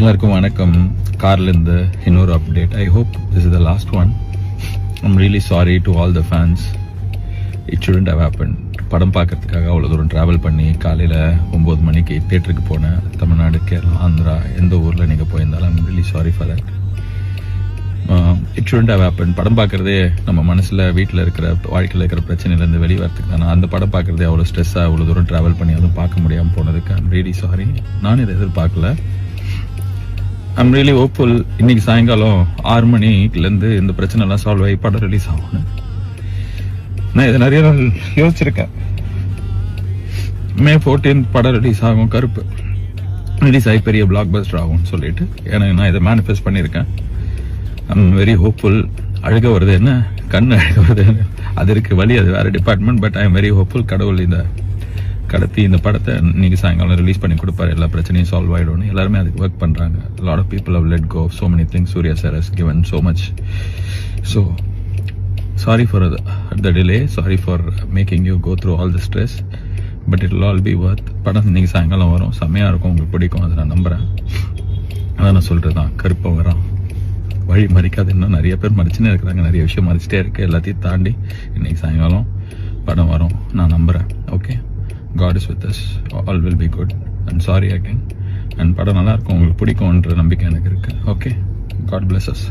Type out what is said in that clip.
எல்லாருக்கும் வணக்கம். கார்லேருந்து இன்னொரு update. I hope this is the last one. I'm really sorry to all the fans. It shouldn't have happen. படம் பார்க்கறதுக்காக அவ்வளோ தூரம் ட்ராவல் பண்ணி காலையில் 9 மணிக்கு தேட்டருக்கு போனேன். தமிழ்நாடு, கேரளா, ஆந்திரா, எந்த ஊரில் நீங்கள் போயிருந்தாலும் I'm really sorry for that. It shouldn't have happen. படம் பார்க்குறதே நம்ம மனசில் வீட்டில் இருக்கிற வாழ்க்கையில் இருக்கிற பிரச்சனையிலேருந்து வெளியே வரத்துக்கு தானே. அந்த படம் பார்க்குறதே அவ்வளோ ஸ்ட்ரெஸ்ஸாக அவ்வளோ தூரம் ட்ராவல் பண்ணி அதுவும் பார்க்க முடியாமல் போனதுக்கு ஐம் ரியலி சாரி. நான் இதை எதிர்பார்க்கல. I'm really hopeful. இன்னைக்கு சாயங்காலம் 6 மணிலேருந்து இந்த பிரச்சனை எல்லாம் சால்வ் ஆகி படம் ரிலீஸ் ஆகும். நான் இதை நிறைய நாள் யோசிச்சிருக்கேன். May 14 படம் ரிலீஸ் ஆகும். கருப்பு ரிலீஸ் ஆகி பெரிய பிளாக் பஸ்டர் ஆகும்னு சொல்லிட்டு எனக்கு நான் இதை மேனிஃபெஸ்ட் பண்ணியிருக்கேன். I'm very hopeful. அழுக வருது என்ன, கண் அழுக வருது, அது இருக்கு வழி, அது வேற department. But I am very hopeful. கடவுள் இந்த கடத்தி இந்த படத்தை இன்னைக்கு சாயங்காலம் ரிலீஸ் பண்ணி கொடுப்பாரு. எல்லா பிரச்சனையும் சால்வ் ஆகிடும். எல்லாருமே அதுக்கு ஒர்க் பண்ணுறாங்க. Lot of people have let go so many things. Surya sir has given so much. So sorry for the delay. Sorry for making you go through all the stress. But it will all be worth. படம் இன்னைக்கு சாயங்காலம் வரும். செம்மையாக இருக்கும். உங்களுக்கு பிடிக்கும். அதை நான் நம்புகிறேன். அதான் நான் சொல்கிறது தான். கருப்பை வரான் வழி மறிக்காது. இன்னும் நிறைய பேர் மறிச்சுன்னே இருக்கிறாங்க. நிறைய விஷயம் மறிச்சிட்டே இருக்கு. எல்லாத்தையும் தாண்டி இன்னைக்கு சாயங்காலம் படம் வரும். நான் நம்புகிறேன். Okay, God is with us. All will be good. And sorry again. And படம் நல்லா இருக்கும். உங்களுக்கு பிடிக்கும்ன்ற நம்பிக்கை எனக்கு இருக்கு. Okay, God bless us.